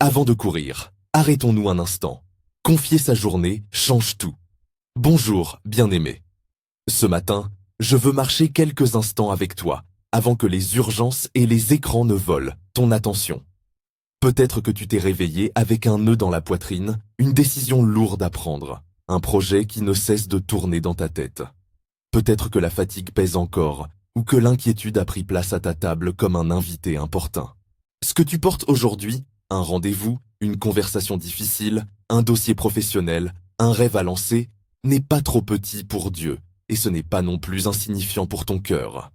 Avant de courir, arrêtons-nous un instant. Confier sa journée change tout. Bonjour, bien-aimé. Ce matin, je veux marcher quelques instants avec toi, avant que les urgences et les écrans ne volent ton attention. Peut-être que tu t'es réveillé avec un nœud dans la poitrine, une décision lourde à prendre, un projet qui ne cesse de tourner dans ta tête. Peut-être que la fatigue pèse encore, ou que l'inquiétude a pris place à ta table comme un invité importun. Ce que tu portes aujourd'hui, un rendez-vous, une conversation difficile, un dossier professionnel, un rêve à lancer, n'est pas trop petit pour Dieu, et ce n'est pas non plus insignifiant pour ton cœur.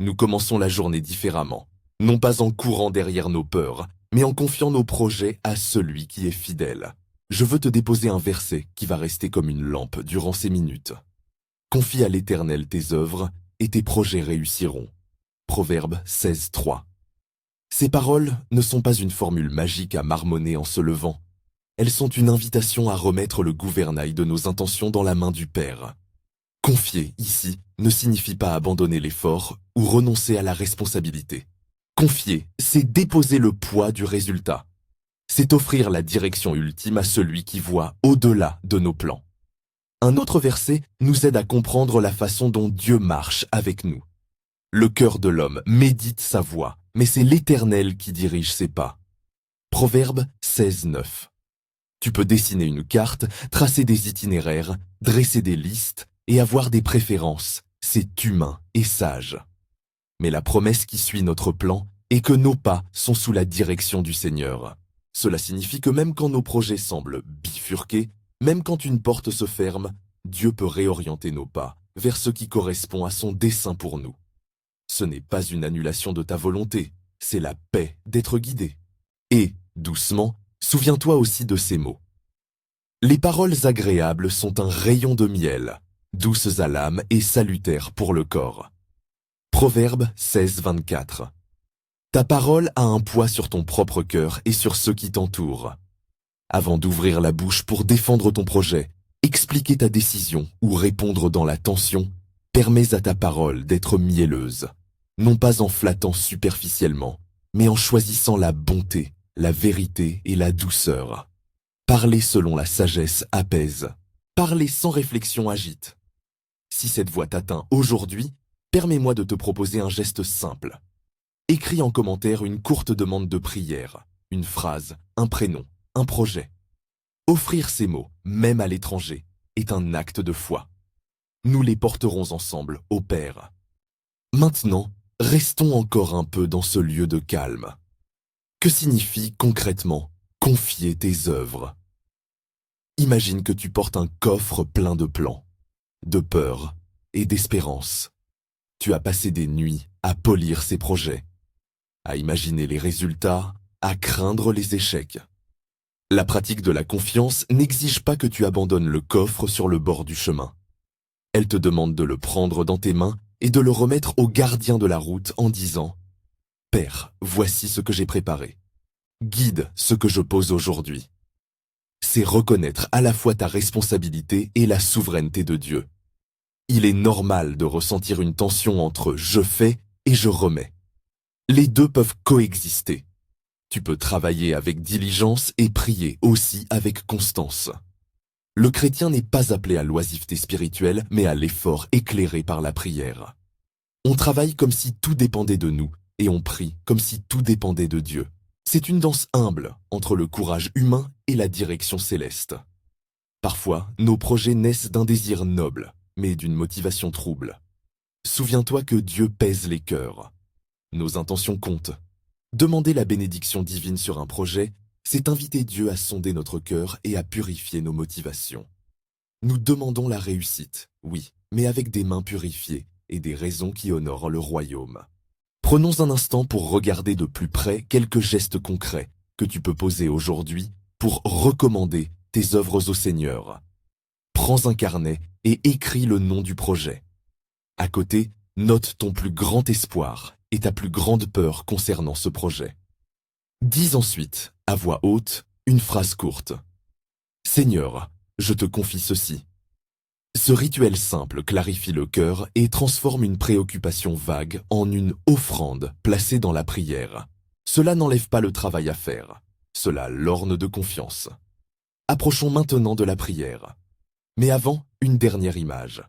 Nous commençons la journée différemment, non pas en courant derrière nos peurs, mais en confiant nos projets à celui qui est fidèle. Je veux te déposer un verset qui va rester comme une lampe durant ces minutes. Confie à l'Éternel tes œuvres, et tes projets réussiront. Proverbe 16:3. Ces paroles ne sont pas une formule magique à marmonner en se levant. Elles sont une invitation à remettre le gouvernail de nos intentions dans la main du Père. Confier, ici, ne signifie pas abandonner l'effort ou renoncer à la responsabilité. Confier, c'est déposer le poids du résultat. C'est offrir la direction ultime à celui qui voit au-delà de nos plans. Un autre verset nous aide à comprendre la façon dont Dieu marche avec nous. Le cœur de l'homme médite sa voie, mais c'est l'Éternel qui dirige ses pas. Proverbe 16:9. Tu peux dessiner une carte, tracer des itinéraires, dresser des listes et avoir des préférences. C'est humain et sage. Mais la promesse qui suit notre plan est que nos pas sont sous la direction du Seigneur. Cela signifie que même quand nos projets semblent bifurqués, même quand une porte se ferme, Dieu peut réorienter nos pas vers ce qui correspond à son dessein pour nous. Ce n'est pas une annulation de ta volonté, c'est la paix d'être guidé. Et, doucement, souviens-toi aussi de ces mots. Les paroles agréables sont un rayon de miel, douces à l'âme et salutaires pour le corps. Proverbe 16:24. Ta parole a un poids sur ton propre cœur et sur ceux qui t'entourent. Avant d'ouvrir la bouche pour défendre ton projet, expliquer ta décision ou répondre dans la tension, permets à ta parole d'être mielleuse, non pas en flattant superficiellement, mais en choisissant la bonté, la vérité et la douceur. Parler selon la sagesse apaise. Parler sans réflexion agite. Si cette voix t'atteint aujourd'hui, permets-moi de te proposer un geste simple. Écris en commentaire une courte demande de prière, une phrase, un prénom, un projet. Offrir ces mots, même à l'étranger, est un acte de foi. Nous les porterons ensemble au Père. Maintenant, restons encore un peu dans ce lieu de calme. Que signifie concrètement confier tes œuvres? Imagine que tu portes un coffre plein de plans, de peur et d'espérance. Tu as passé des nuits à polir ces projets, à imaginer les résultats, à craindre les échecs. La pratique de la confiance n'exige pas que tu abandonnes le coffre sur le bord du chemin. Elle te demande de le prendre dans tes mains et de le remettre au gardien de la route en disant « Père, voici ce que j'ai préparé. Guide ce que je pose aujourd'hui. » C'est reconnaître à la fois ta responsabilité et la souveraineté de Dieu. Il est normal de ressentir une tension entre « je fais » et « je remets ». Les deux peuvent coexister. Tu peux travailler avec diligence et prier aussi avec constance. Le chrétien n'est pas appelé à l'oisiveté spirituelle, mais à l'effort éclairé par la prière. On travaille comme si tout dépendait de nous, et on prie comme si tout dépendait de Dieu. C'est une danse humble entre le courage humain et la direction céleste. Parfois, nos projets naissent d'un désir noble, mais d'une motivation trouble. Souviens-toi que Dieu pèse les cœurs. Nos intentions comptent. Demander la bénédiction divine sur un projet, c'est inviter Dieu à sonder notre cœur et à purifier nos motivations. Nous demandons la réussite, oui, mais avec des mains purifiées et des raisons qui honorent le royaume. Prenons un instant pour regarder de plus près quelques gestes concrets que tu peux poser aujourd'hui pour recommander tes œuvres au Seigneur. Prends un carnet et écris le nom du projet. À côté, note ton plus grand espoir et ta plus grande peur concernant ce projet. Dis ensuite, à voix haute, une phrase courte. « Seigneur, je te confie ceci. » Ce rituel simple clarifie le cœur et transforme une préoccupation vague en une offrande placée dans la prière. Cela n'enlève pas le travail à faire. cela l'orne de confiance. Approchons maintenant de la prière. Mais avant, une dernière image.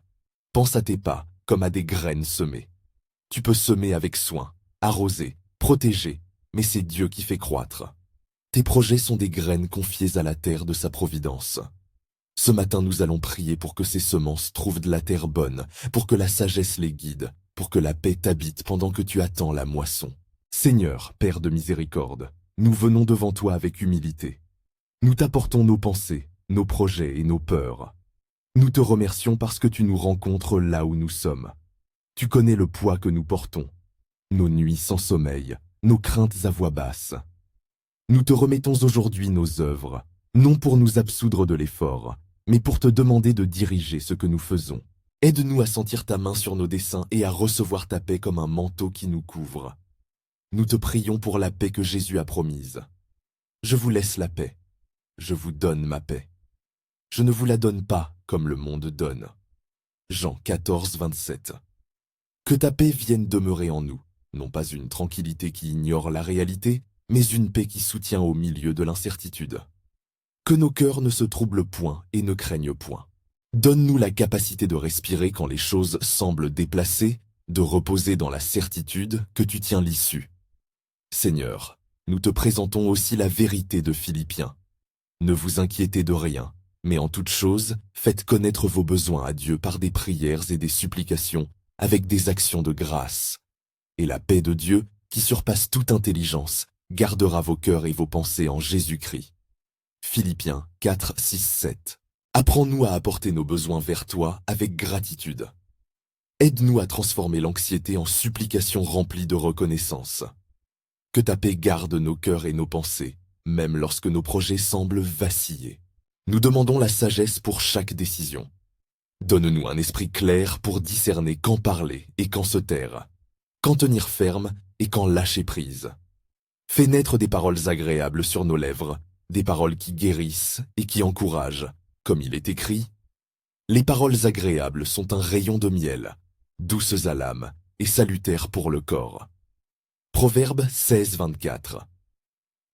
Pense à tes pas comme à des graines semées. Tu peux semer avec soin, arroser, protéger, mais c'est Dieu qui fait croître. Tes projets sont des graines confiées à la terre de sa providence. Ce matin, nous allons prier pour que ces semences trouvent de la terre bonne, pour que la sagesse les guide, pour que la paix t'habite pendant que tu attends la moisson. Seigneur, Père de miséricorde, nous venons devant toi avec humilité. Nous t'apportons nos pensées, nos projets et nos peurs. Nous te remercions parce que tu nous rencontres là où nous sommes. Tu connais le poids que nous portons, nos nuits sans sommeil, nos craintes à voix basse. Nous te remettons aujourd'hui nos œuvres, non pour nous absoudre de l'effort, mais pour te demander de diriger ce que nous faisons. Aide-nous à sentir ta main sur nos desseins et à recevoir ta paix comme un manteau qui nous couvre. Nous te prions pour la paix que Jésus a promise. Je vous laisse la paix. Je vous donne ma paix. Je ne vous la donne pas comme le monde donne. Jean 14, 27. Que ta paix vienne demeurer en nous, non pas une tranquillité qui ignore la réalité, mais une paix qui soutient au milieu de l'incertitude. Que nos cœurs ne se troublent point et ne craignent point. Donne-nous la capacité de respirer quand les choses semblent déplacées, de reposer dans la certitude que tu tiens l'issue. Seigneur, nous te présentons aussi la vérité de Philippiens. Ne vous inquiétez de rien, mais en toute chose, faites connaître vos besoins à Dieu par des prières et des supplications, avec des actions de grâce. Et la paix de Dieu, qui surpasse toute intelligence, gardera vos cœurs et vos pensées en Jésus-Christ. Philippiens 4, 6, 7. Apprends-nous à apporter nos besoins vers toi avec gratitude. Aide-nous à transformer l'anxiété en supplication remplie de reconnaissance. Que ta paix garde nos cœurs et nos pensées, même lorsque nos projets semblent vaciller. Nous demandons la sagesse pour chaque décision. Donne-nous un esprit clair pour discerner quand parler et quand se taire, quand tenir ferme et quand lâcher prise. Fais naître des paroles agréables sur nos lèvres, des paroles qui guérissent et qui encouragent, comme il est écrit. Les paroles agréables sont un rayon de miel, douces à l'âme et salutaires pour le corps. Proverbe 16, 24.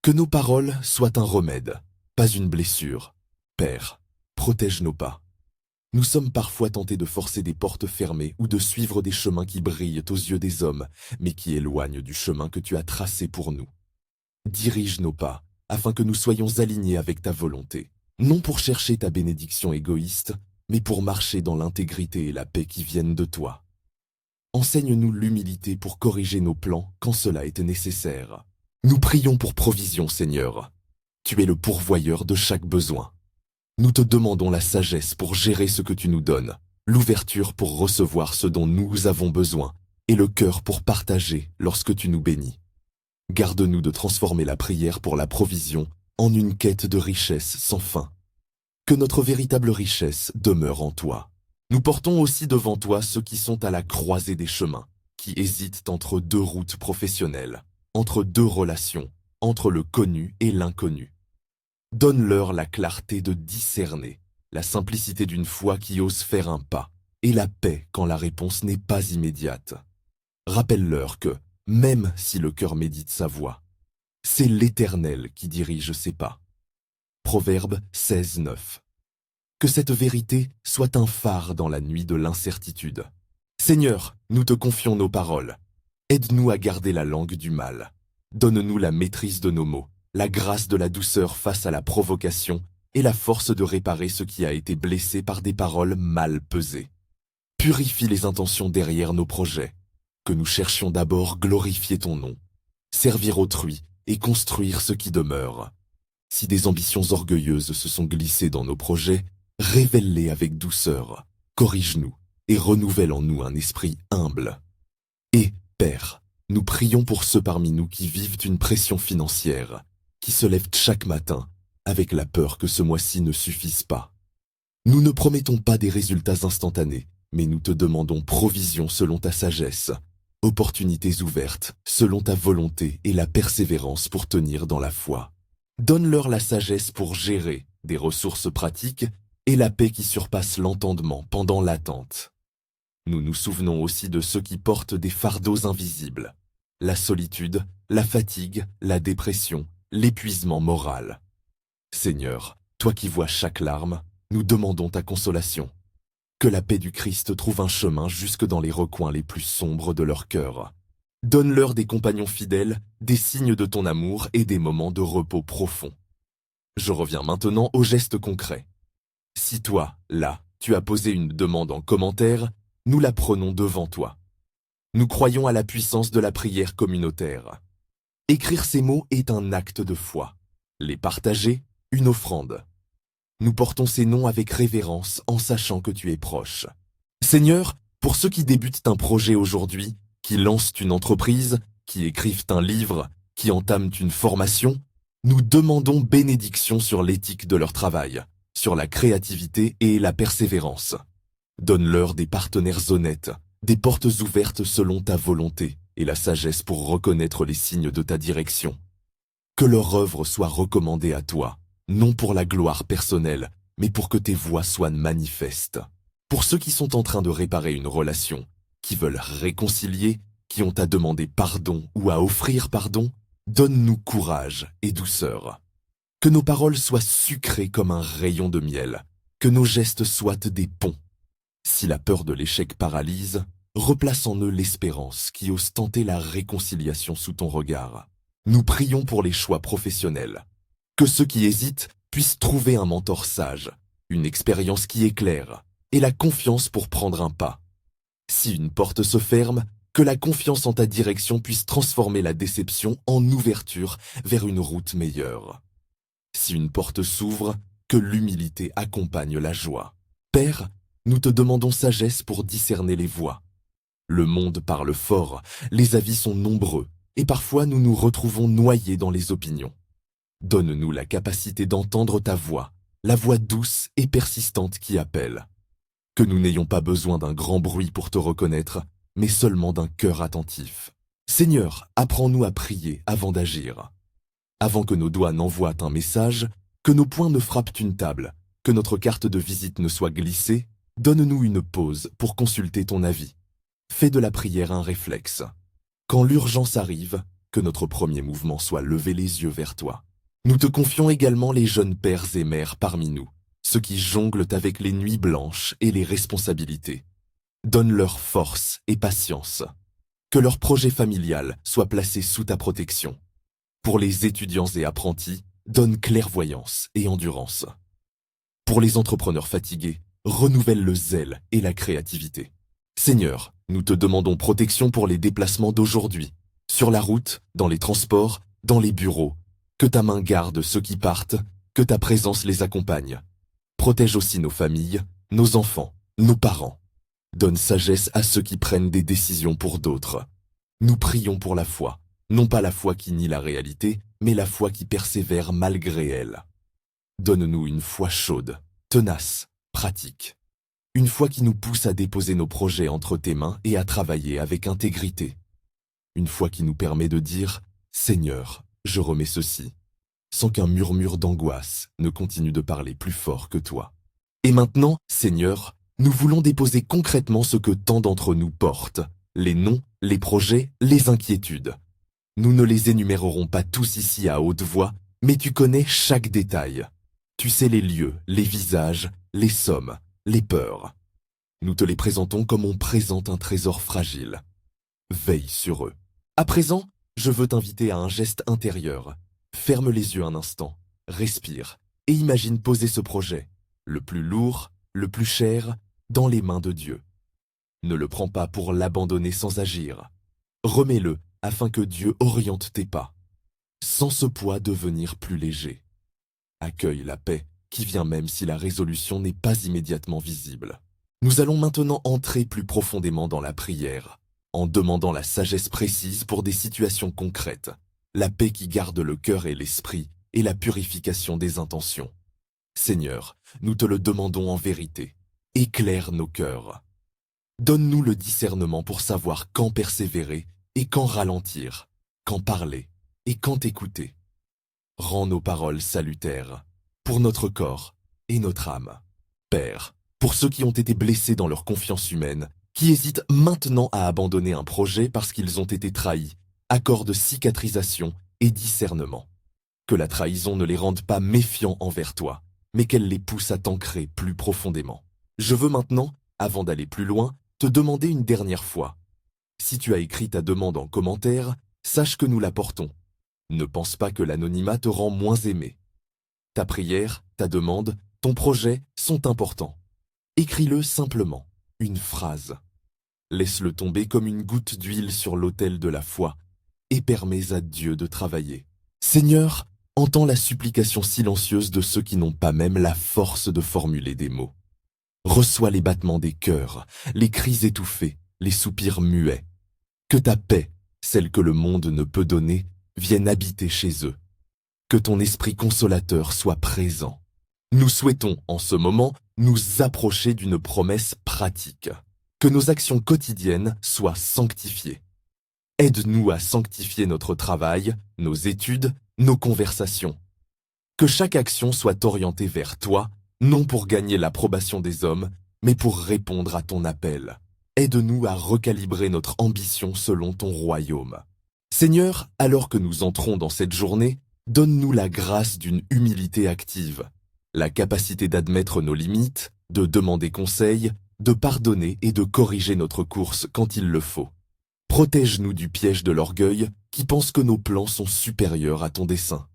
Que nos paroles soient un remède, pas une blessure. Père, protège nos pas. Nous sommes parfois tentés de forcer des portes fermées ou de suivre des chemins qui brillent aux yeux des hommes, mais qui éloignent du chemin que tu as tracé pour nous. Dirige nos pas, afin que nous soyons alignés avec ta volonté, non pour chercher ta bénédiction égoïste, mais pour marcher dans l'intégrité et la paix qui viennent de toi. Enseigne-nous l'humilité pour corriger nos plans quand cela est nécessaire. Nous prions pour provision, Seigneur. Tu es le pourvoyeur de chaque besoin. Nous te demandons la sagesse pour gérer ce que tu nous donnes, l'ouverture pour recevoir ce dont nous avons besoin, et le cœur pour partager lorsque tu nous bénis. Garde-nous de transformer la prière pour la provision en une quête de richesse sans fin. Que notre véritable richesse demeure en toi. Nous portons aussi devant toi ceux qui sont à la croisée des chemins, qui hésitent entre deux routes professionnelles, entre deux relations, entre le connu et l'inconnu. Donne-leur la clarté de discerner, la simplicité d'une foi qui ose faire un pas, et la paix quand la réponse n'est pas immédiate. Rappelle-leur que, même si le cœur médite sa voie, c'est l'Éternel qui dirige ses pas. Proverbe 16, 9. Que cette vérité soit un phare dans la nuit de l'incertitude. Seigneur, nous te confions nos paroles. Aide-nous à garder la langue du mal. Donne-nous la maîtrise de nos mots, la grâce de la douceur face à la provocation et la force de réparer ce qui a été blessé par des paroles mal pesées. Purifie les intentions derrière nos projets, que nous cherchions d'abord glorifier ton nom, servir autrui et construire ce qui demeure. Si des ambitions orgueilleuses se sont glissées dans nos projets, révèle-les avec douceur, corrige-nous et renouvelle en nous un esprit humble. Et, Père, nous prions pour ceux parmi nous qui vivent une pression financière, qui se lèvent chaque matin avec la peur que ce mois-ci ne suffise pas. Nous ne promettons pas des résultats instantanés, mais nous te demandons provision selon ta sagesse, opportunités ouvertes selon ta volonté et la persévérance pour tenir dans la foi. Donne-leur la sagesse pour gérer des ressources pratiques et la paix qui surpasse l'entendement pendant l'attente. Nous nous souvenons aussi de ceux qui portent des fardeaux invisibles, la solitude, la fatigue, la dépression, l'épuisement moral. Seigneur, toi qui vois chaque larme, nous demandons ta consolation. Que la paix du Christ trouve un chemin jusque dans les recoins les plus sombres de leur cœur. Donne-leur des compagnons fidèles, des signes de ton amour et des moments de repos profond. Je reviens maintenant aux gestes concrets. Si toi, là, tu as posé une demande en commentaire, nous la prenons devant toi. Nous croyons à la puissance de la prière communautaire. Écrire ces mots est un acte de foi. Les partager, une offrande. Nous portons ces noms avec révérence en sachant que tu es proche. Seigneur, pour ceux qui débutent un projet aujourd'hui, qui lancent une entreprise, qui écrivent un livre, qui entament une formation, nous demandons bénédiction sur l'éthique de leur travail, sur la créativité et la persévérance. Donne-leur des partenaires honnêtes, des portes ouvertes selon ta volonté et la sagesse pour reconnaître les signes de ta direction. Que leur œuvre soit recommandée à toi, non pour la gloire personnelle, mais pour que tes voies soient manifestes. Pour ceux qui sont en train de réparer une relation, qui veulent réconcilier, qui ont à demander pardon ou à offrir pardon, donne-nous courage et douceur. Que nos paroles soient sucrées comme un rayon de miel, que nos gestes soient des ponts. Si la peur de l'échec paralyse, replace en eux l'espérance qui ose tenter la réconciliation sous ton regard. Nous prions pour les choix professionnels. Que ceux qui hésitent puissent trouver un mentor sage, une expérience qui éclaire, et la confiance pour prendre un pas. Si une porte se ferme, que la confiance en ta direction puisse transformer la déception en ouverture vers une route meilleure. Si une porte s'ouvre, que l'humilité accompagne la joie. Père, nous te demandons sagesse pour discerner les voies. Le monde parle fort, les avis sont nombreux, et parfois nous nous retrouvons noyés dans les opinions. Donne-nous la capacité d'entendre ta voix, la voix douce et persistante qui appelle. Que nous n'ayons pas besoin d'un grand bruit pour te reconnaître, mais seulement d'un cœur attentif. Seigneur, apprends-nous à prier avant d'agir. Avant que nos doigts n'envoient un message, que nos poings ne frappent une table, que notre carte de visite ne soit glissée, donne-nous une pause pour consulter ton avis. Fais de la prière un réflexe. Quand l'urgence arrive, que notre premier mouvement soit lever les yeux vers toi. Nous te confions également les jeunes pères et mères parmi nous, ceux qui jonglent avec les nuits blanches et les responsabilités. Donne-leur force et patience. Que leur projet familial soit placé sous ta protection. Pour les étudiants et apprentis, donne clairvoyance et endurance. Pour les entrepreneurs fatigués, renouvelle le zèle et la créativité. Seigneur, nous te demandons protection pour les déplacements d'aujourd'hui, sur la route, dans les transports, dans les bureaux. Que ta main garde ceux qui partent, que ta présence les accompagne. Protège aussi nos familles, nos enfants, nos parents. Donne sagesse à ceux qui prennent des décisions pour d'autres. Nous prions pour la foi, non pas la foi qui nie la réalité, mais la foi qui persévère malgré elle. Donne-nous une foi chaude, tenace, pratique. Une foi qui nous pousse à déposer nos projets entre tes mains et à travailler avec intégrité. Une foi qui nous permet de dire « Seigneur, je remets ceci », sans qu'un murmure d'angoisse ne continue de parler plus fort que toi. Et maintenant, Seigneur, nous voulons déposer concrètement ce que tant d'entre nous portent, les noms, les projets, les inquiétudes. Nous ne les énumérerons pas tous ici à haute voix, mais tu connais chaque détail. Tu sais les lieux, les visages, les sommes, les peurs. Nous te les présentons comme on présente un trésor fragile. Veille sur eux. À présent, je veux t'inviter à un geste intérieur. Ferme les yeux un instant, respire et imagine poser ce projet, le plus lourd, le plus cher, dans les mains de Dieu. Ne le prends pas pour l'abandonner sans agir. Remets-le afin que Dieu oriente tes pas. Sans ce poids devenir plus léger. Accueille la paix qui vient même si la résolution n'est pas immédiatement visible. Nous allons maintenant entrer plus profondément dans la prière, en demandant la sagesse précise pour des situations concrètes, la paix qui garde le cœur et l'esprit et la purification des intentions. Seigneur, nous te le demandons en vérité. Éclaire nos cœurs. Donne-nous le discernement pour savoir quand persévérer et quand ralentir, quand parler et quand écouter. Rends nos paroles salutaires pour notre corps et notre âme. Père, pour ceux qui ont été blessés dans leur confiance humaine, qui hésitent maintenant à abandonner un projet parce qu'ils ont été trahis, accorde cicatrisation et discernement. Que la trahison ne les rende pas méfiants envers toi, mais qu'elle les pousse à t'ancrer plus profondément. Je veux maintenant, avant d'aller plus loin, te demander une dernière fois. Si tu as écrit ta demande en commentaire, sache que nous la portons. Ne pense pas que l'anonymat te rend moins aimé. Ta prière, ta demande, ton projet sont importants. Écris-le simplement, une phrase. Laisse-le tomber comme une goutte d'huile sur l'autel de la foi et permets à Dieu de travailler. Seigneur, entends la supplication silencieuse de ceux qui n'ont pas même la force de formuler des mots. Reçois les battements des cœurs, les cris étouffés, les soupirs muets. Que ta paix, celle que le monde ne peut donner, vienne habiter chez eux. Que ton esprit consolateur soit présent. Nous souhaitons, en ce moment, nous approcher d'une promesse pratique. Que nos actions quotidiennes soient sanctifiées. Aide-nous à sanctifier notre travail, nos études, nos conversations. Que chaque action soit orientée vers toi, non pour gagner l'approbation des hommes, mais pour répondre à ton appel. Aide-nous à recalibrer notre ambition selon ton royaume. Seigneur, alors que nous entrons dans cette journée, donne-nous la grâce d'une humilité active, la capacité d'admettre nos limites, de demander conseil, de pardonner et de corriger notre course quand il le faut. Protège-nous du piège de l'orgueil qui pense que nos plans sont supérieurs à ton dessein.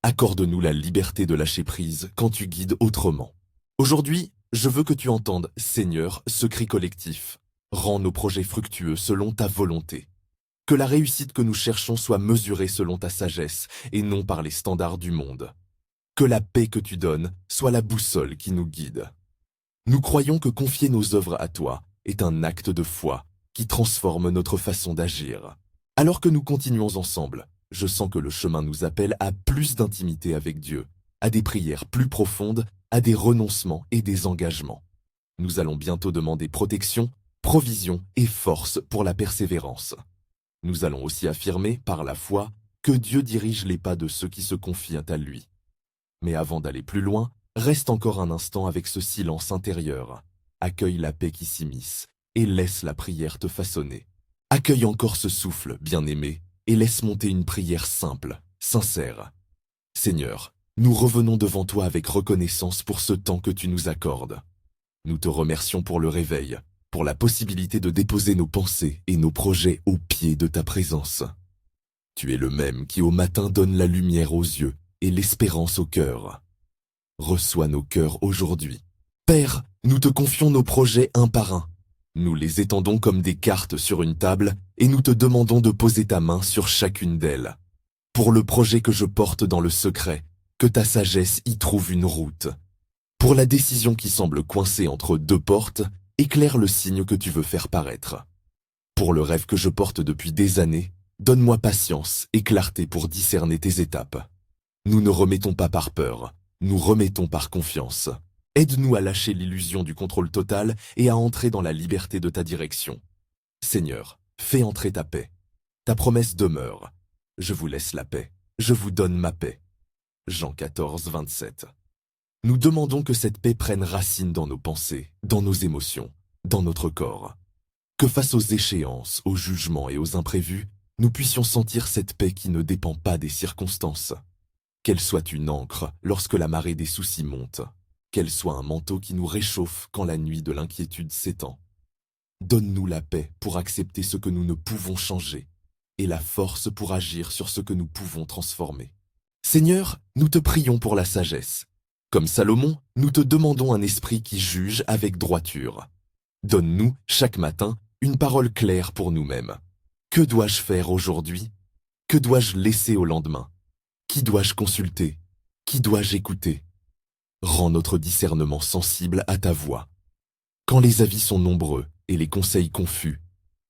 Accorde-nous la liberté de lâcher prise quand tu guides autrement. Aujourd'hui, je veux que tu entendes, Seigneur, ce cri collectif. Rends nos projets fructueux selon ta volonté. Que la réussite que nous cherchons soit mesurée selon ta sagesse et non par les standards du monde. Que la paix que tu donnes soit la boussole qui nous guide. Nous croyons que confier nos œuvres à toi est un acte de foi qui transforme notre façon d'agir. Alors que nous continuons ensemble, je sens que le chemin nous appelle à plus d'intimité avec Dieu, à des prières plus profondes, à des renoncements et des engagements. Nous allons bientôt demander protection, provision et force pour la persévérance. Nous allons aussi affirmer, par la foi, que Dieu dirige les pas de ceux qui se confient à lui. Mais avant d'aller plus loin, reste encore un instant avec ce silence intérieur. Accueille la paix qui s'immisce et laisse la prière te façonner. Accueille encore ce souffle, bien-aimé, et laisse monter une prière simple, sincère. Seigneur, nous revenons devant toi avec reconnaissance pour ce temps que tu nous accordes. Nous te remercions pour le réveil, pour la possibilité de déposer nos pensées et nos projets au pied de ta présence. Tu es le même qui au matin donne la lumière aux yeux et l'espérance au cœur. Reçois nos cœurs aujourd'hui. Père, nous te confions nos projets un par un. Nous les étendons comme des cartes sur une table et nous te demandons de poser ta main sur chacune d'elles. Pour le projet que je porte dans le secret, que ta sagesse y trouve une route. Pour la décision qui semble coincée entre deux portes, éclaire le signe que tu veux faire paraître. Pour le rêve que je porte depuis des années, donne-moi patience et clarté pour discerner tes étapes. Nous ne remettons pas par peur, nous remettons par confiance. Aide-nous à lâcher l'illusion du contrôle total et à entrer dans la liberté de ta direction. Seigneur, fais entrer ta paix. Ta promesse demeure. Je vous laisse la paix, je vous donne ma paix. Jean 14, 27. Nous demandons que cette paix prenne racine dans nos pensées, dans nos émotions, dans notre corps. Que face aux échéances, aux jugements et aux imprévus, nous puissions sentir cette paix qui ne dépend pas des circonstances. Qu'elle soit une ancre lorsque la marée des soucis monte. Qu'elle soit un manteau qui nous réchauffe quand la nuit de l'inquiétude s'étend. Donne-nous la paix pour accepter ce que nous ne pouvons changer et la force pour agir sur ce que nous pouvons transformer. Seigneur, nous te prions pour la sagesse. Comme Salomon, nous te demandons un esprit qui juge avec droiture. Donne-nous, chaque matin, une parole claire pour nous-mêmes. Que dois-je faire aujourd'hui? Que dois-je laisser au lendemain? Qui dois-je consulter? Qui dois-je écouter? Rends notre discernement sensible à ta voix. Quand les avis sont nombreux et les conseils confus,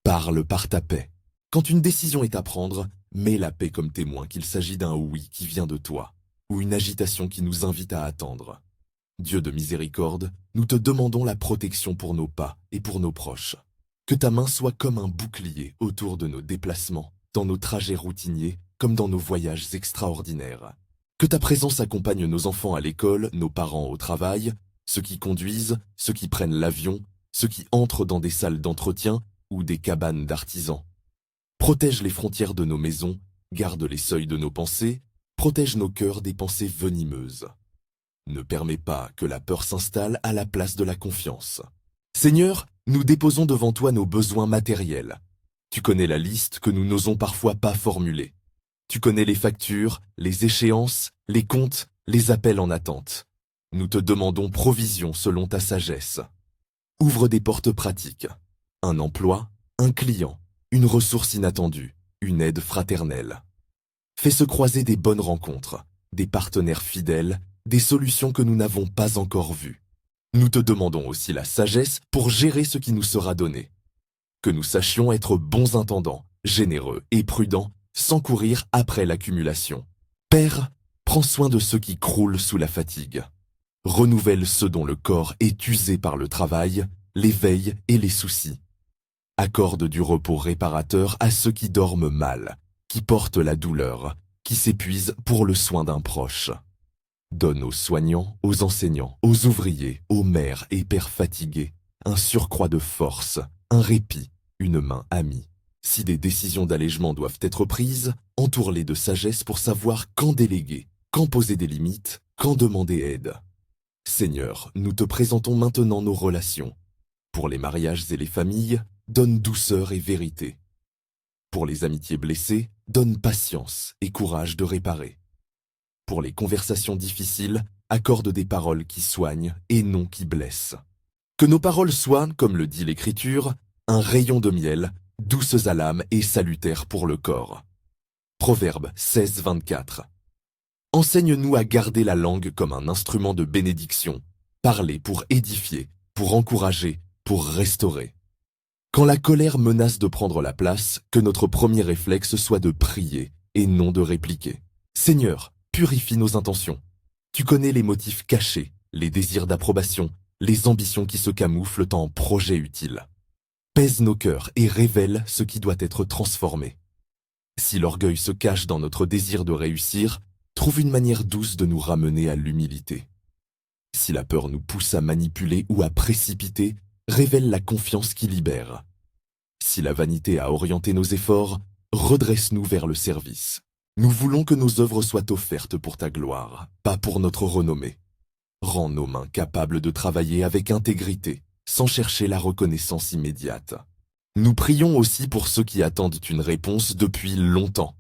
parle par ta paix. Quand une décision est à prendre, mets la paix comme témoin qu'il s'agit d'un oui qui vient de toi, ou une agitation qui nous invite à attendre. Dieu de miséricorde, nous te demandons la protection pour nos pas et pour nos proches. Que ta main soit comme un bouclier autour de nos déplacements, dans nos trajets routiniers, comme dans nos voyages extraordinaires. Que ta présence accompagne nos enfants à l'école, nos parents au travail, ceux qui conduisent, ceux qui prennent l'avion, ceux qui entrent dans des salles d'entretien ou des cabanes d'artisans. Protège les frontières de nos maisons, garde les seuils de nos pensées, protège nos cœurs des pensées venimeuses. Ne permets pas que la peur s'installe à la place de la confiance. Seigneur, nous déposons devant toi nos besoins matériels. Tu connais la liste que nous n'osons parfois pas formuler. Tu connais les factures, les échéances, les comptes, les appels en attente. Nous te demandons provision selon ta sagesse. Ouvre des portes pratiques. Un emploi, un client, une ressource inattendue, une aide fraternelle. Fais se croiser des bonnes rencontres, des partenaires fidèles, des solutions que nous n'avons pas encore vues. Nous te demandons aussi la sagesse pour gérer ce qui nous sera donné. Que nous sachions être bons intendants, généreux et prudents, sans courir après l'accumulation. Père, prends soin de ceux qui croulent sous la fatigue. Renouvelle ceux dont le corps est usé par le travail, les veilles et les soucis. Accorde du repos réparateur à ceux qui dorment mal, qui portent la douleur, qui s'épuisent pour le soin d'un proche. Donne aux soignants, aux enseignants, aux ouvriers, aux mères et pères fatigués, un surcroît de force, un répit, une main amie. Si des décisions d'allègement doivent être prises, entoure-les de sagesse pour savoir quand déléguer, quand poser des limites, quand demander aide. Seigneur, nous te présentons maintenant nos relations. Pour les mariages et les familles, donne douceur et vérité. Pour les amitiés blessées, donne patience et courage de réparer. Pour les conversations difficiles, accorde des paroles qui soignent et non qui blessent. Que nos paroles soient, comme le dit l'Écriture, un rayon de miel, douces à l'âme et salutaires pour le corps. Proverbe 16, 24. Enseigne-nous à garder la langue comme un instrument de bénédiction, parler pour édifier, pour encourager, pour restaurer. Quand la colère menace de prendre la place, que notre premier réflexe soit de prier et non de répliquer. Seigneur, purifie nos intentions. Tu connais les motifs cachés, les désirs d'approbation, les ambitions qui se camouflent en projets utiles. Pèse nos cœurs et révèle ce qui doit être transformé. Si l'orgueil se cache dans notre désir de réussir, trouve une manière douce de nous ramener à l'humilité. Si la peur nous pousse à manipuler ou à précipiter, révèle la confiance qui libère. Si la vanité a orienté nos efforts, redresse-nous vers le service. Nous voulons que nos œuvres soient offertes pour ta gloire, pas pour notre renommée. Rends nos mains capables de travailler avec intégrité, sans chercher la reconnaissance immédiate. Nous prions aussi pour ceux qui attendent une réponse depuis longtemps.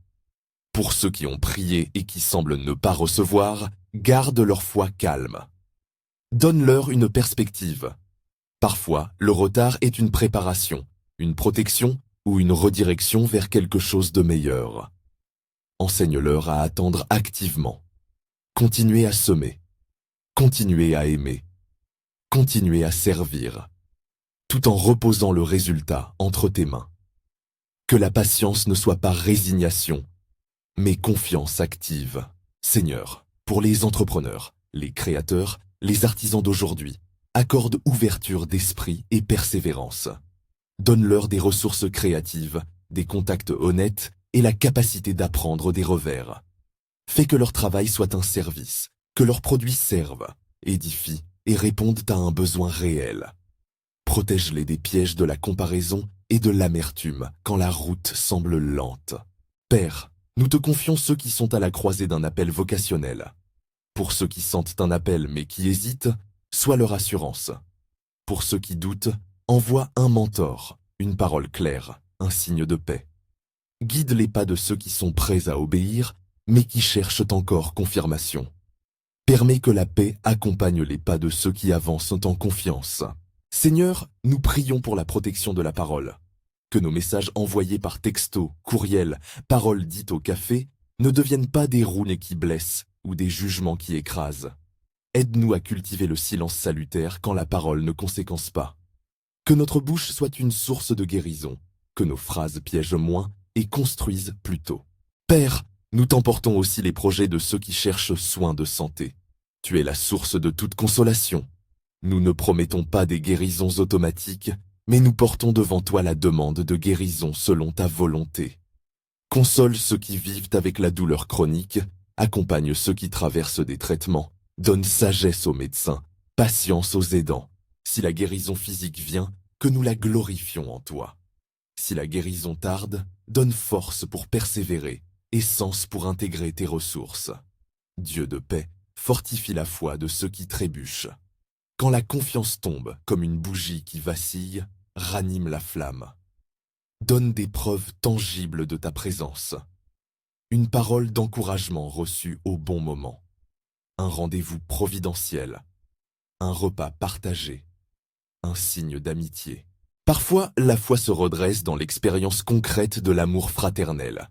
Pour ceux qui ont prié et qui semblent ne pas recevoir, garde leur foi calme. Donne-leur une perspective. Parfois, le retard est une préparation, une protection ou une redirection vers quelque chose de meilleur. Enseigne-leur à attendre activement. Continuez à semer. Continuez à aimer. Continuez à servir, tout en reposant le résultat entre tes mains. Que la patience ne soit pas résignation, mais confiance active. Seigneur, pour les entrepreneurs, les créateurs, les artisans d'aujourd'hui, accorde ouverture d'esprit et persévérance. Donne-leur des ressources créatives, des contacts honnêtes et la capacité d'apprendre des revers. Fais que leur travail soit un service, que leurs produits servent, édifient et répondent à un besoin réel. Protège-les des pièges de la comparaison et de l'amertume quand la route semble lente. Père, nous te confions ceux qui sont à la croisée d'un appel vocationnel. Pour ceux qui sentent un appel mais qui hésitent, sois leur assurance. Pour ceux qui doutent, envoie un mentor, une parole claire, un signe de paix. Guide les pas de ceux qui sont prêts à obéir, mais qui cherchent encore confirmation. Permets que la paix accompagne les pas de ceux qui avancent en confiance. Seigneur, nous prions pour la protection de la parole. Que nos messages envoyés par texto, courriel, paroles dites au café, ne deviennent pas des roues qui blessent ou des jugements qui écrasent. Aide-nous à cultiver le silence salutaire quand la parole ne conséquence pas. Que notre bouche soit une source de guérison, que nos phrases piègent moins et construisent plutôt. Père, nous t'emportons aussi les projets de ceux qui cherchent soins de santé. Tu es la source de toute consolation. Nous ne promettons pas des guérisons automatiques, mais nous portons devant toi la demande de guérison selon ta volonté. Console ceux qui vivent avec la douleur chronique, accompagne ceux qui traversent des traitements, donne sagesse aux médecins, patience aux aidants. Si la guérison physique vient, que nous la glorifions en toi. Si la guérison tarde, donne force pour persévérer, et sens pour intégrer tes ressources. Dieu de paix, fortifie la foi de ceux qui trébuchent. Quand la confiance tombe comme une bougie qui vacille, ranime la flamme. Donne des preuves tangibles de ta présence. Une parole d'encouragement reçue au bon moment. Un rendez-vous providentiel. Un repas partagé. Un signe d'amitié. Parfois, la foi se redresse dans l'expérience concrète de l'amour fraternel.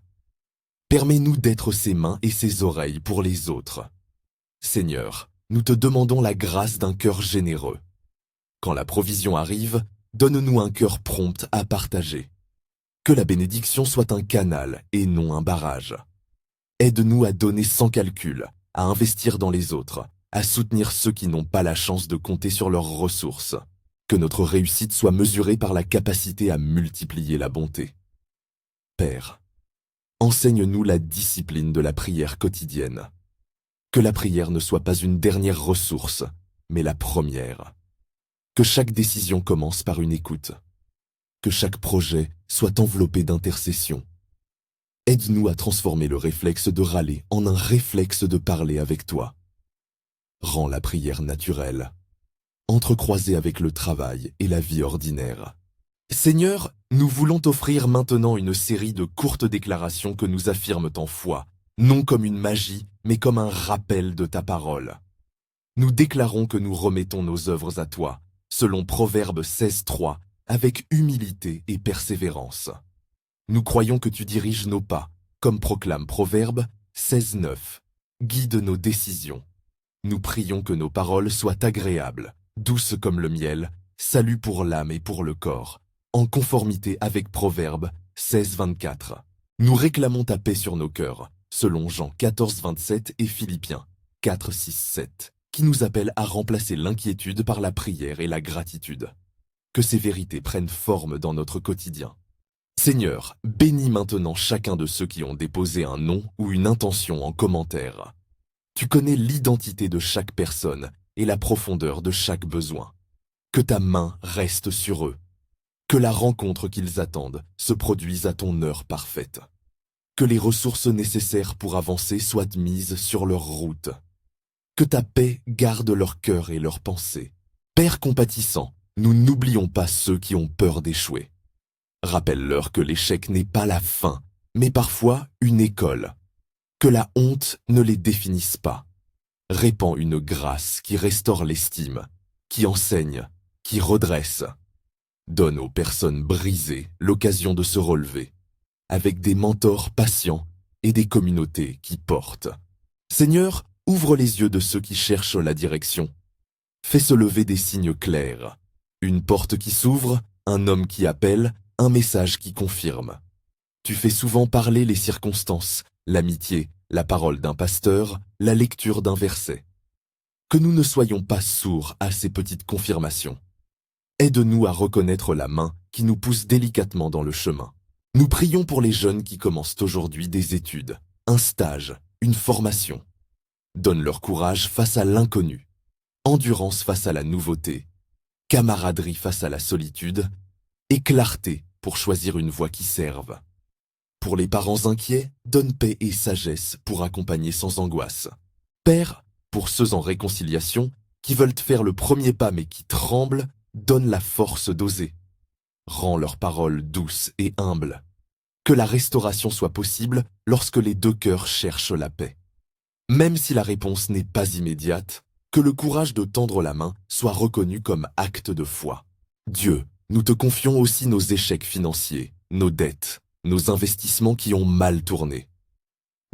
Permets-nous d'être ses mains et ses oreilles pour les autres. Seigneur, nous te demandons la grâce d'un cœur généreux. Quand la provision arrive, donne-nous un cœur prompt à partager. Que la bénédiction soit un canal et non un barrage. Aide-nous à donner sans calcul, à investir dans les autres, à soutenir ceux qui n'ont pas la chance de compter sur leurs ressources. Que notre réussite soit mesurée par la capacité à multiplier la bonté. Père, enseigne-nous la discipline de la prière quotidienne. Que la prière ne soit pas une dernière ressource, mais la première. Que chaque décision commence par une écoute. Que chaque projet soit enveloppé d'intercession. Aide-nous à transformer le réflexe de râler en un réflexe de parler avec toi. Rends la prière naturelle, entrecroisée avec le travail et la vie ordinaire. Seigneur, nous voulons t'offrir maintenant une série de courtes déclarations que nous affirment en foi, non comme une magie, mais comme un rappel de ta parole. Nous déclarons que nous remettons nos œuvres à toi, selon Proverbe 16.3, avec humilité et persévérance. Nous croyons que tu diriges nos pas, comme proclame Proverbe 16.9. Guide nos décisions. Nous prions que nos paroles soient agréables, douces comme le miel, salut pour l'âme et pour le corps, en conformité avec Proverbe 16.24. Nous réclamons ta paix sur nos cœurs, selon Jean 14.27 et Philippiens 4.6.7, qui nous appellent à remplacer l'inquiétude par la prière et la gratitude. Que ces vérités prennent forme dans notre quotidien. Seigneur, bénis maintenant chacun de ceux qui ont déposé un nom ou une intention en commentaire. Tu connais l'identité de chaque personne et la profondeur de chaque besoin. Que ta main reste sur eux. Que la rencontre qu'ils attendent se produise à ton heure parfaite. Que les ressources nécessaires pour avancer soient mises sur leur route. Que ta paix garde leur cœur et leurs pensées. Père compatissant, nous n'oublions pas ceux qui ont peur d'échouer. Rappelle-leur que l'échec n'est pas la fin, mais parfois une école. Que la honte ne les définisse pas. Répands une grâce qui restaure l'estime, qui enseigne, qui redresse. Donne aux personnes brisées l'occasion de se relever, avec des mentors patients et des communautés qui portent. Seigneur, ouvre les yeux de ceux qui cherchent la direction. Fais se lever des signes clairs. Une porte qui s'ouvre, un homme qui appelle, un message qui confirme. Tu fais souvent parler les circonstances, l'amitié, la parole d'un pasteur, la lecture d'un verset. Que nous ne soyons pas sourds à ces petites confirmations. Aide-nous à reconnaître la main qui nous pousse délicatement dans le chemin. Nous prions pour les jeunes qui commencent aujourd'hui des études, un stage, une formation. Donne leur courage face à l'inconnu, endurance face à la nouveauté, camaraderie face à la solitude, et clarté pour choisir une voie qui serve. Pour les parents inquiets, donne paix et sagesse pour accompagner sans angoisse. Père, pour ceux en réconciliation, qui veulent faire le premier pas mais qui tremblent, donne la force d'oser. Rends leurs paroles douces et humbles. Que la restauration soit possible lorsque les deux cœurs cherchent la paix. Même si la réponse n'est pas immédiate, que le courage de tendre la main soit reconnu comme acte de foi. Dieu, nous te confions aussi nos échecs financiers, nos dettes, nos investissements qui ont mal tourné.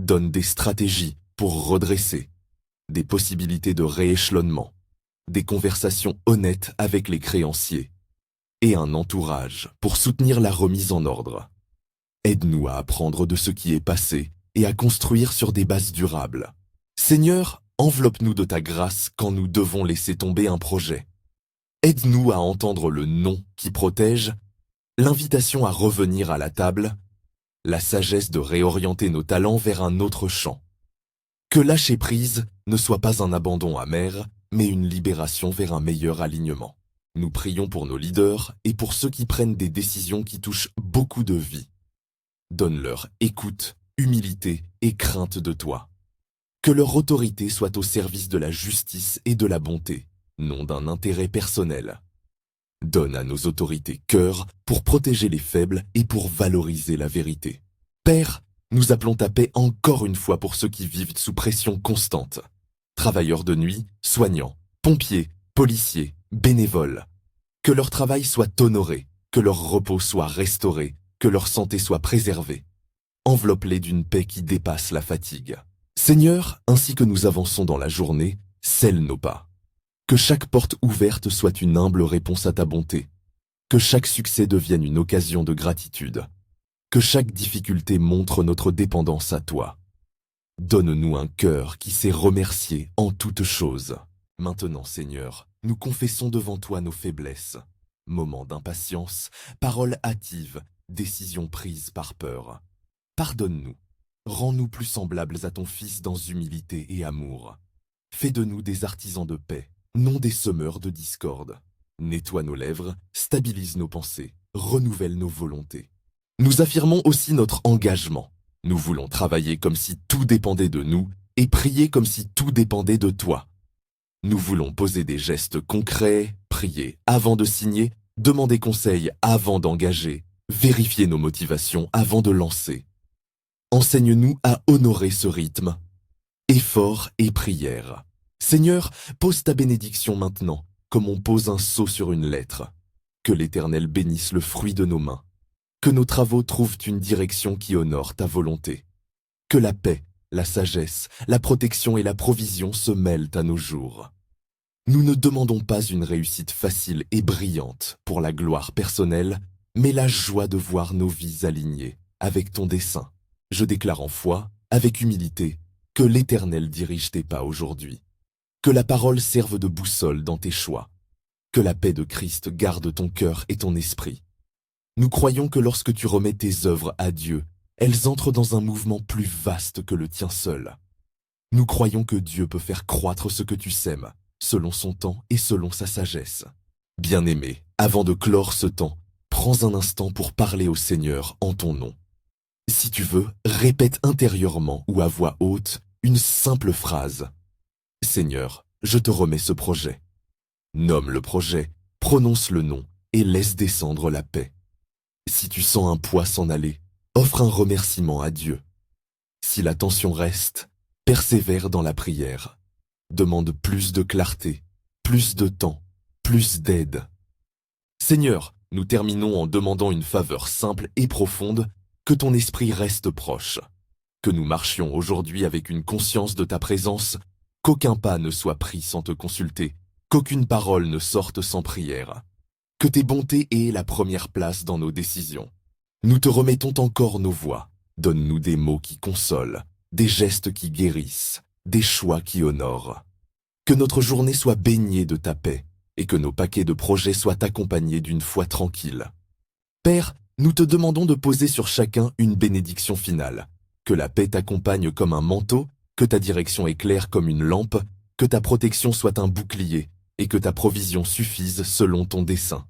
Donne des stratégies pour redresser, des possibilités de rééchelonnement, des conversations honnêtes avec les créanciers et un entourage pour soutenir la remise en ordre. Aide-nous à apprendre de ce qui est passé et à construire sur des bases durables. Seigneur, enveloppe-nous de ta grâce quand nous devons laisser tomber un projet. Aide-nous à entendre le non qui protège, l'invitation à revenir à la table, la sagesse de réorienter nos talents vers un autre champ. Que lâcher prise ne soit pas un abandon amer, mais une libération vers un meilleur alignement. Nous prions pour nos leaders et pour ceux qui prennent des décisions qui touchent beaucoup de vies. Donne-leur écoute, humilité et crainte de toi. Que leur autorité soit au service de la justice et de la bonté, non d'un intérêt personnel. Donne à nos autorités cœur pour protéger les faibles et pour valoriser la vérité. Père, nous appelons ta paix encore une fois pour ceux qui vivent sous pression constante. Travailleurs de nuit, soignants, pompiers, policiers, bénévoles. Que leur travail soit honoré, que leur repos soit restauré, que leur santé soit préservée. Enveloppe-les d'une paix qui dépasse la fatigue. Seigneur, ainsi que nous avançons dans la journée, scelle nos pas. Que chaque porte ouverte soit une humble réponse à ta bonté. Que chaque succès devienne une occasion de gratitude. Que chaque difficulté montre notre dépendance à toi. Donne-nous un cœur qui sait remercier en toutes choses. Maintenant, Seigneur, nous confessons devant toi nos faiblesses. Moments d'impatience, paroles hâtives, décisions prises par peur. Pardonne-nous. Rends-nous plus semblables à ton Fils dans humilité et amour. Fais de nous des artisans de paix, non des semeurs de discorde. Nettoie nos lèvres, stabilise nos pensées, renouvelle nos volontés. Nous affirmons aussi notre engagement. Nous voulons travailler comme si tout dépendait de nous et prier comme si tout dépendait de toi. Nous voulons poser des gestes concrets, prier avant de signer, demander conseil avant d'engager, vérifier nos motivations avant de lancer. Enseigne-nous à honorer ce rythme. Effort et prière. Seigneur, pose ta bénédiction maintenant, comme on pose un sceau sur une lettre. Que l'Éternel bénisse le fruit de nos mains. Que nos travaux trouvent une direction qui honore ta volonté. Que la paix, la sagesse, la protection et la provision se mêlent à nos jours. Nous ne demandons pas une réussite facile et brillante pour la gloire personnelle, mais la joie de voir nos vies alignées avec ton dessein. Je déclare en foi, avec humilité, que l'Éternel dirige tes pas aujourd'hui. Que la parole serve de boussole dans tes choix. Que la paix de Christ garde ton cœur et ton esprit. Nous croyons que lorsque tu remets tes œuvres à Dieu, elles entrent dans un mouvement plus vaste que le tien seul. Nous croyons que Dieu peut faire croître ce que tu sèmes, selon son temps et selon sa sagesse. Bien-aimé, avant de clore ce temps, prends un instant pour parler au Seigneur en ton nom. Si tu veux, répète intérieurement ou à voix haute une simple phrase. Seigneur, je te remets ce projet. Nomme le projet, prononce le nom et laisse descendre la paix. Si tu sens un poids s'en aller, offre un remerciement à Dieu. Si la tension reste, persévère dans la prière. Demande plus de clarté, plus de temps, plus d'aide. Seigneur, nous terminons en demandant une faveur simple et profonde, que ton esprit reste proche. Que nous marchions aujourd'hui avec une conscience de ta présence, qu'aucun pas ne soit pris sans te consulter, qu'aucune parole ne sorte sans prière. Que tes bontés aient la première place dans nos décisions. Nous te remettons encore nos voix. Donne-nous des mots qui consolent, des gestes qui guérissent, des choix qui honorent. Que notre journée soit baignée de ta paix et que nos paquets de projets soient accompagnés d'une foi tranquille. Père, nous te demandons de poser sur chacun une bénédiction finale. Que la paix t'accompagne comme un manteau, que ta direction éclaire comme une lampe, que ta protection soit un bouclier et que ta provision suffise selon ton dessein.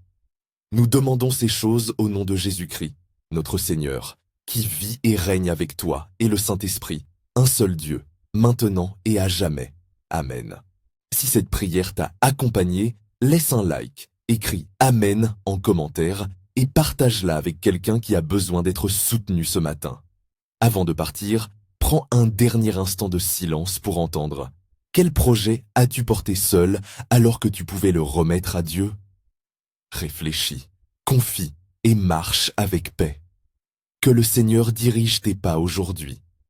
Nous demandons ces choses au nom de Jésus-Christ, notre Seigneur, qui vit et règne avec toi et le Saint-Esprit, un seul Dieu, maintenant et à jamais. Amen. Si cette prière t'a accompagné, laisse un like, écris Amen en commentaire et partage-la avec quelqu'un qui a besoin d'être soutenu ce matin. Avant de partir, prends un dernier instant de silence pour entendre. Quel projet as-tu porté seul alors que tu pouvais le remettre à Dieu? Réfléchis, confie et marche avec paix. Que le Seigneur dirige tes pas aujourd'hui.